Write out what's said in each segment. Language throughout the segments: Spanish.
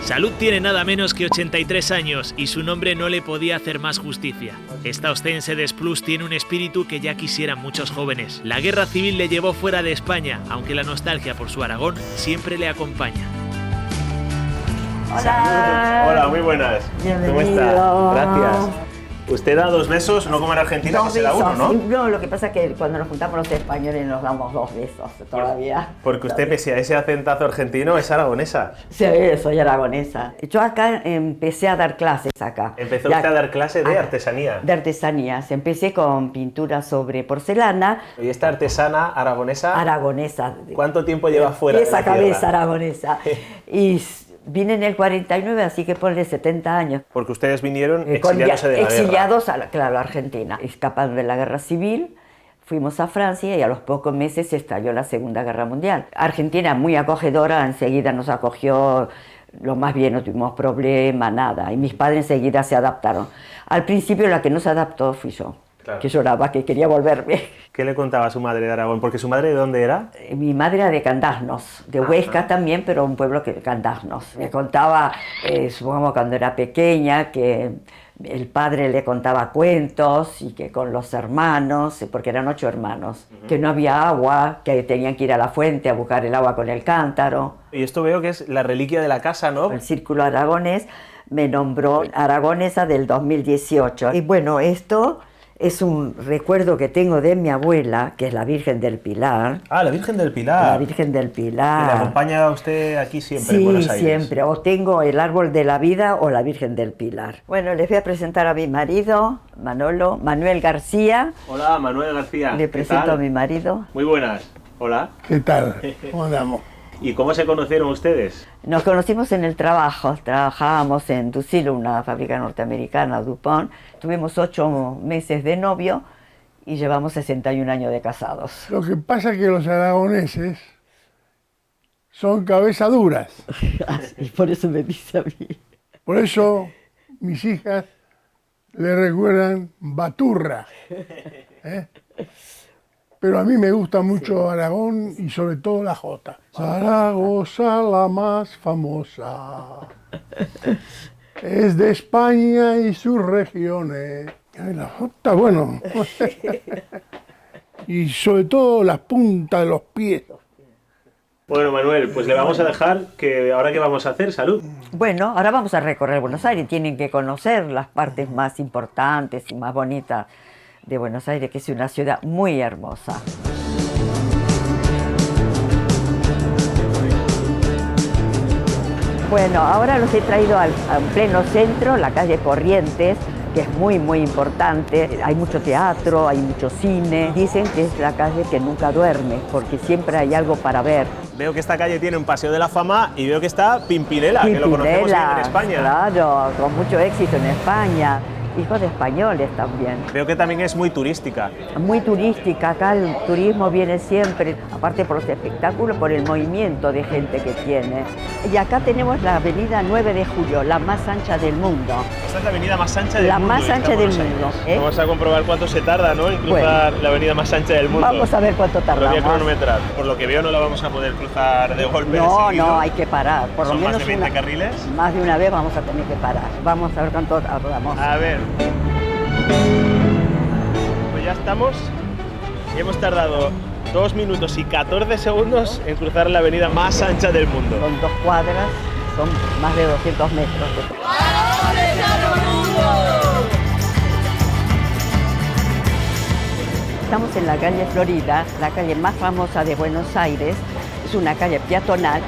Salud tiene nada menos que 83 años y su nombre no le podía hacer más justicia. Esta ostense de Plus tiene un espíritu que ya quisieran muchos jóvenes. La guerra civil le llevó fuera de España, aunque la nostalgia por su Aragón siempre le acompaña. Hola. Hola, muy buenas. Bienvenido. ¿Cómo está? Gracias. Usted da 2 besos, no como en Argentina, que se da uno, ¿no? No, lo que pasa es que cuando nos juntamos los españoles nos damos 2 besos todavía. Porque usted, pese a ese acentazo argentino, es aragonesa. Sí, soy aragonesa. Yo acá empecé a dar clases acá. Empezó usted a dar clases de artesanía. De artesanías. Empecé con pintura sobre porcelana. ¿Y esta artesana aragonesa? Aragonesa. ¿Cuánto tiempo lleva fuera de la Esa cabeza tierra? aragonesa. Y vine en el 49, así que ponle 70 años. Porque ustedes vinieron exiliándose de la guerra. Exiliados a la Argentina, escapando de la guerra civil. Fuimos a Francia y a los pocos meses estalló la Segunda Guerra Mundial. Argentina, muy acogedora, enseguida nos acogió, lo más bien, no tuvimos problema, nada. Y mis padres enseguida se adaptaron. Al principio la que no se adaptó fui yo. Claro. Que lloraba, que quería volverme. ¿Qué le contaba a su madre de Aragón? Porque su madre, ¿de dónde era? Mi madre era de Candasnos, de Huesca también, pero un pueblo que Candasnos. Me contaba, supongamos cuando era pequeña, que el padre le contaba cuentos y que con los hermanos, porque eran 8 hermanos, que no había agua, que tenían que ir a la fuente a buscar el agua con el cántaro. Y esto veo que es la reliquia de la casa, ¿no? El Círculo Aragonés me nombró aragonesa del 2018. Y bueno, esto es un recuerdo que tengo de mi abuela, que es la Virgen del Pilar. Ah, la Virgen del Pilar. La Virgen del Pilar. ¿La acompaña usted aquí siempre, sí, en Buenos Aires? Siempre. O tengo el Árbol de la Vida o la Virgen del Pilar. Bueno, les voy a presentar a mi marido, Manuel García. Hola, Manuel García. Le presento a mi marido. Muy buenas. Hola. ¿Qué tal? ¿Cómo andamos? ¿Y cómo se conocieron ustedes? Nos conocimos en el trabajo. Trabajábamos en Ducil, una fábrica norteamericana, DuPont. Tuvimos 8 meses de novio y llevamos 61 años de casados. Lo que pasa es que los aragoneses son cabeza duras. Y por eso me dice a mí. Por eso mis hijas le recuerdan Baturra. ¿Eh? Pero a mí me gusta mucho Aragón y sobre todo la jota. Zaragoza, la más famosa, es de España y sus regiones. Ay, la jota, bueno. Y sobre todo las puntas de los pies. Bueno, Manuel, pues le vamos a dejar que ahora que vamos a hacer, salud. Bueno, ahora vamos a recorrer Buenos Aires. Tienen que conocer las partes más importantes y más bonitas de Buenos Aires, que es una ciudad muy hermosa. Bueno, ahora los he traído al pleno centro, la calle Corrientes, que es muy, muy importante. Hay mucho teatro, hay mucho cine. Dicen que es la calle que nunca duerme, porque siempre hay algo para ver. Veo que esta calle tiene un paseo de la fama y veo que está Pimpinela, que lo conocemos bien en España. Claro, con mucho éxito en España. Hijos de españoles también. Veo que también es muy turística. Muy turística, acá el turismo viene siempre, aparte por los espectáculos, por el movimiento de gente que tiene. Y acá tenemos la avenida 9 de Julio, la más ancha del mundo. Esta es la avenida más ancha del mundo. La más ancha del mundo. Vamos a comprobar cuánto se tarda, ¿no?, en cruzar la avenida más ancha del mundo. Vamos a ver cuánto tardamos. Lo voy a cronometrar. Por lo que veo no la vamos a poder cruzar de golpe. No, hay que parar. Por lo menos más de 20 carriles. Más de una vez vamos a tener que parar. Vamos a ver cuánto tardamos. A ver. Pues ya estamos. Hemos tardado 2 minutos y 14 segundos en cruzar la avenida más ancha del mundo. Son 2 cuadras, son más de 200 metros. Estamos en la calle Florida, la calle más famosa de Buenos Aires. Es una calle peatonal.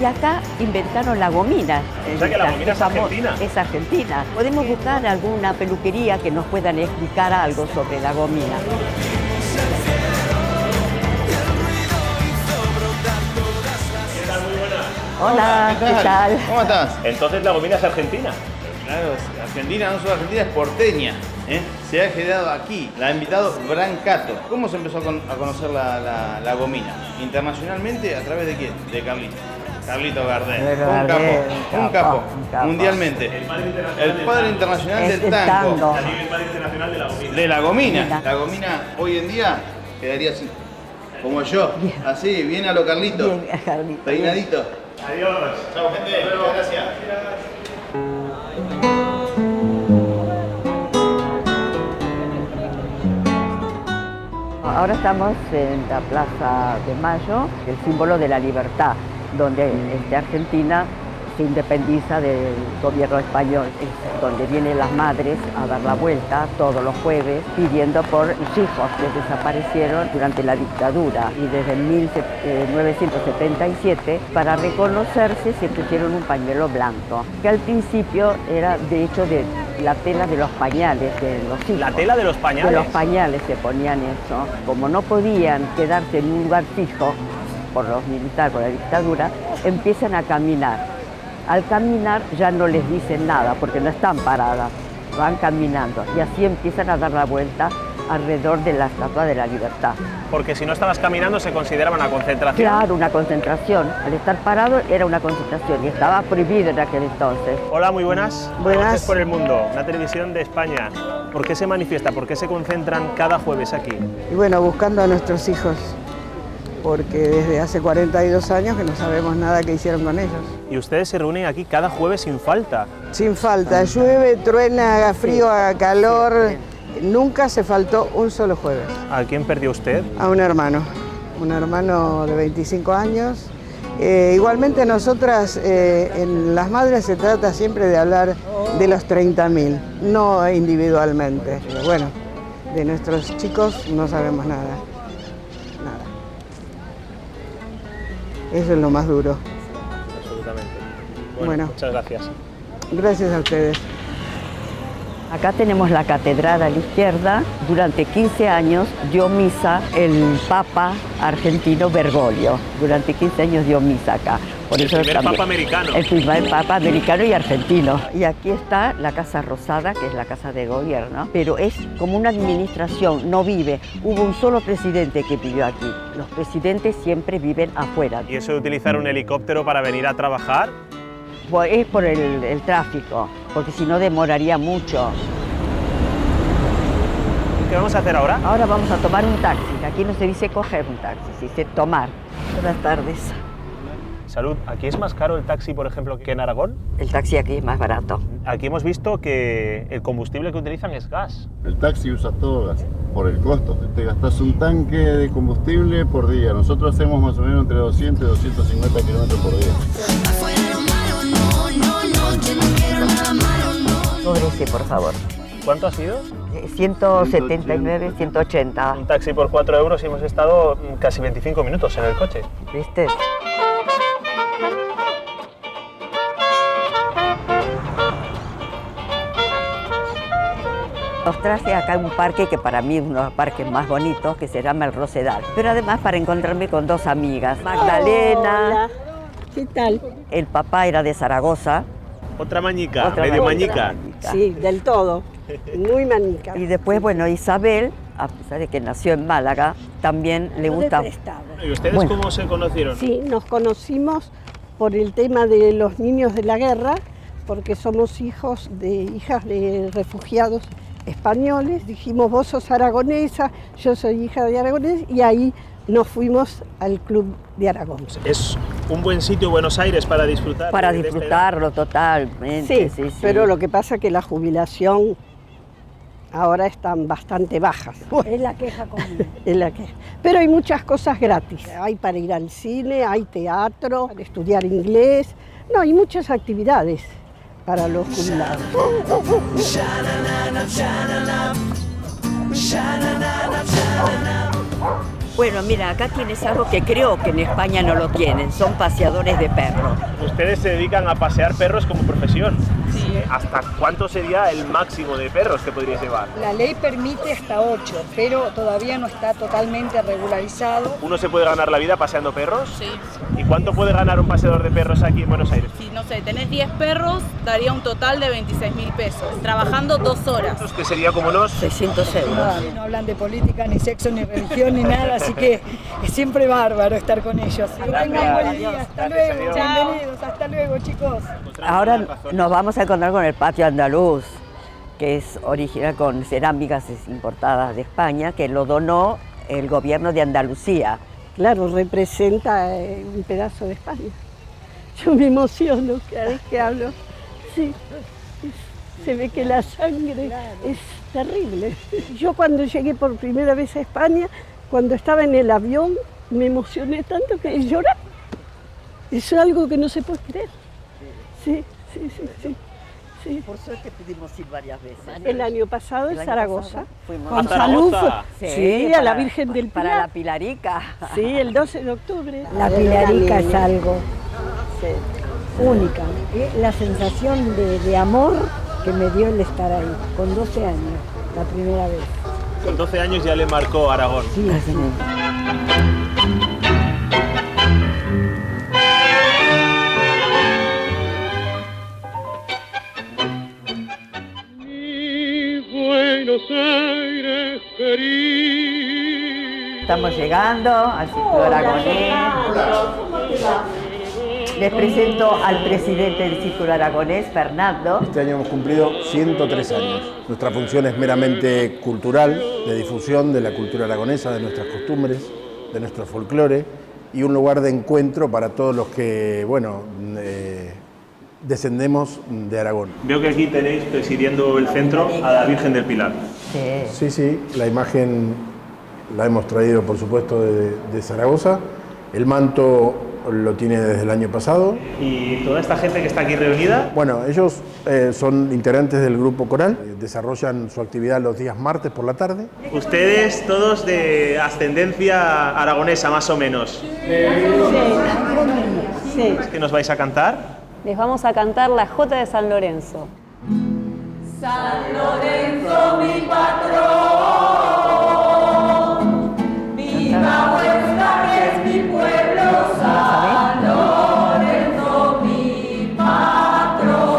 Y acá inventaron la gomina. O sea que la gomina es argentina. Es argentina. Podemos buscar alguna peluquería que nos puedan explicar algo sobre la gomina. ¿Qué tal? Muy buenas. Hola, ¿qué tal? ¿Cómo estás? Entonces la gomina es argentina. Claro, Argentina, no solo Argentina, es porteña. Se ha quedado aquí, la ha invitado Brancato. ¿Cómo se empezó a conocer la gomina? Internacionalmente, ¿a través de quién? De Carlito. Carlito Gardel, un capo, mundialmente. El padre internacional del tango. El padre internacional de la gomina. De la gomina. La gomina hoy en día quedaría sin Como yo. Así, bien a lo Carlito. Bien, Carlito. Peinadito. Adiós. Chao, gente. Muchas gracias. Ahora estamos en la Plaza de Mayo, el símbolo de la libertad, donde Argentina se independiza del gobierno español, es donde vienen las madres a dar la vuelta todos los jueves pidiendo por sus hijos que desaparecieron durante la dictadura, y desde 1977 para reconocerse se pusieron un pañuelo blanco, que al principio era de hecho de la tela de los pañales de los hijos. ¿La tela de los pañales? De los pañales se ponían eso. Como no podían quedarse en un lugar fijo por los militares, por la dictadura, empiezan a caminar. Al caminar ya no les dicen nada porque no están paradas, van caminando y así empiezan a dar la vuelta alrededor de la Estatua de la Libertad. Porque si no estabas caminando se consideraba una concentración. Claro, una concentración. Al estar parado era una concentración y estaba prohibido en aquel entonces. Hola, muy buenas. Buenas. Voces por el Mundo, una televisión de España. ¿Por qué se manifiesta? ¿Por qué se concentran cada jueves aquí? Y bueno, buscando a nuestros hijos, porque desde hace 42 años que no sabemos nada que hicieron con ellos. Y ustedes se reúnen aquí cada jueves sin falta. Sin falta, llueve, truena, haga frío, haga calor, nunca se faltó un solo jueves. ¿A quién perdió usted? A un hermano de 25 años. Igualmente nosotras, en Las Madres se trata siempre de hablar de los 30.000, no individualmente. Pero bueno, de nuestros chicos no sabemos nada. Eso es lo más duro. Absolutamente. Bueno. Muchas gracias. Gracias a ustedes. Acá tenemos la catedral a la izquierda. Durante 15 años dio misa el Papa argentino Bergoglio. Durante 15 años dio misa acá. Por El eso primer también- Papa americano. El primer Papa americano y argentino. Y aquí está la Casa Rosada, que es la casa de gobierno, pero es como una administración, no vive. Hubo un solo presidente que vivió aquí. Los presidentes siempre viven afuera. ¿Y eso de utilizar un helicóptero para venir a trabajar? Pues es por el tráfico, porque si no demoraría mucho. ¿Qué vamos a hacer ahora? Ahora vamos a tomar un taxi. Aquí no se dice coger un taxi, se dice tomar. Buenas tardes. Salud, ¿aquí es más caro el taxi, por ejemplo, que en Aragón? El taxi aquí es más barato. Aquí hemos visto que el combustible que utilizan es gas. El taxi usa todo gas, por el costo. Te gastas un tanque de combustible por día. Nosotros hacemos más o menos entre 200 y 250 kilómetros por día. Sobre ese, por favor. ¿Cuánto ha sido? 179, 180. Un taxi por 4 euros y hemos estado casi 25 minutos en el coche. ¿Viste? Os traje acá un parque que para mí es uno de los parques más bonitos, que se llama el Rosedal. Pero además para encontrarme con dos amigas, Magdalena. Hola. ¿Qué tal? El papá era de Zaragoza. Otra mañica, Otra medio mañica. mañica. Sí, del todo. Muy manica. Y después, bueno, Isabel, a pesar de que nació en Málaga, también le Yo de gusta. prestado. ¿Y ustedes Bueno. cómo se conocieron? Sí, nos conocimos por el tema de los niños de la guerra, porque somos hijas de refugiados españoles. Dijimos, vos sos aragonesa, yo soy hija de aragonés, y ahí nos fuimos al Club de Aragón. Es un buen sitio Buenos Aires para disfrutar. Para de esta disfrutarlo totalmente. Sí, pero lo que pasa es que la jubilación ahora están bastante bajas. Es la queja conmigo. Es la que... Pero hay muchas cosas gratis. Hay para ir al cine, hay teatro, para estudiar inglés. No, hay muchas actividades para los jubilados. Bueno, mira, acá tienes algo que creo que en España no lo tienen, son paseadores de perros. Ustedes se dedican a pasear perros como profesión. Sí. ¿Hasta cuánto sería el máximo de perros que podríais llevar? La ley permite hasta 8, pero todavía no está totalmente regularizado. ¿Uno se puede ganar la vida paseando perros? Sí. ¿Y cuánto puede ganar un paseador de perros aquí en Buenos Aires? Si, no sé, tenés 10 perros, daría un total de 26.000 pesos, trabajando 2 horas. Que sería como unos 600 euros. No hablan de política, ni sexo, ni religión, ni nada, así que es siempre bárbaro estar con ellos. Que tengan buen día, hasta Gracias, luego, adiós. bienvenidos, hasta luego, chicos. Ahora nos vamos a encontrar con el patio andaluz, que es original con cerámicas importadas de España, que lo donó el gobierno de Andalucía. claro, representa un pedazo de España. Yo me emociono cada vez que hablo. Sí, se ve que la sangre es terrible. Yo cuando llegué por primera vez a España, cuando estaba en el avión, me emocioné tanto que lloré. Es algo que no se puede creer. Sí, sí, sí, sí. Sí. Por suerte pudimos ir varias veces. El año pasado en Zaragoza. Con salud. Sí, a la Virgen del Pilar. Para la Pilarica. Sí, el 12 de octubre. La Pilarica es algo única. La sensación de amor que me dio el estar ahí, con 12 años, la primera vez. Con 12 años ya le marcó Aragón. Sí, sí. Estamos llegando al Círculo Aragonés. Les presento al presidente del Círculo Aragonés, Fernando. Este año hemos cumplido 103 años. Nuestra función es meramente cultural, de difusión de la cultura aragonesa, de nuestras costumbres, de nuestro folclore y un lugar de encuentro para todos los que, descendemos de Aragón. Veo que aquí tenéis presidiendo el centro a la Virgen del Pilar. Sí, la imagen la hemos traído, por supuesto, de Zaragoza. El manto lo tiene desde el año pasado. ¿Y toda esta gente que está aquí reunida? Bueno, ellos son integrantes del grupo coral, desarrollan su actividad los días martes por la tarde. Ustedes todos de ascendencia aragonesa, más o menos. Sí. ¿Qué nos vais a cantar? Les vamos a cantar la Jota de San Lorenzo. San Lorenzo, mi patrón, viva Huesca, que es mi pueblo. San Lorenzo, mi patrón,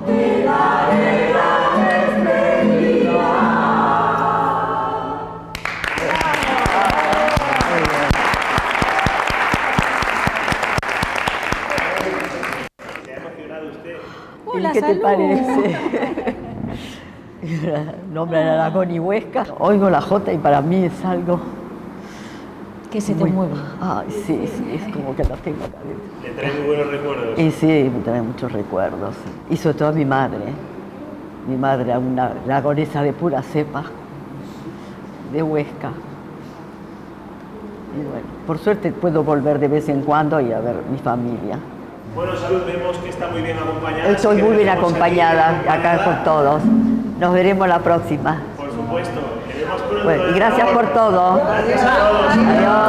te daré la despedida. ¿Y qué te parece? Nombre de Aragón y Huesca. Oigo la jota y para mí es algo que se te mueve. Ay, sí, es como que la tengo acá dentro. Le trae muy buenos recuerdos. Y sí, me trae muchos recuerdos. Y sobre todo a mi madre. Mi madre era una aragonesa de pura cepa, de Huesca. Y bueno, por suerte puedo volver de vez en cuando y a ver mi familia. Bueno, Salud, vemos que está muy bien acompañada. Estoy muy bien acompañada acá con todos. Nos veremos la próxima. Por supuesto. Bueno, y gracias por todo. Gracias a todos. Adiós.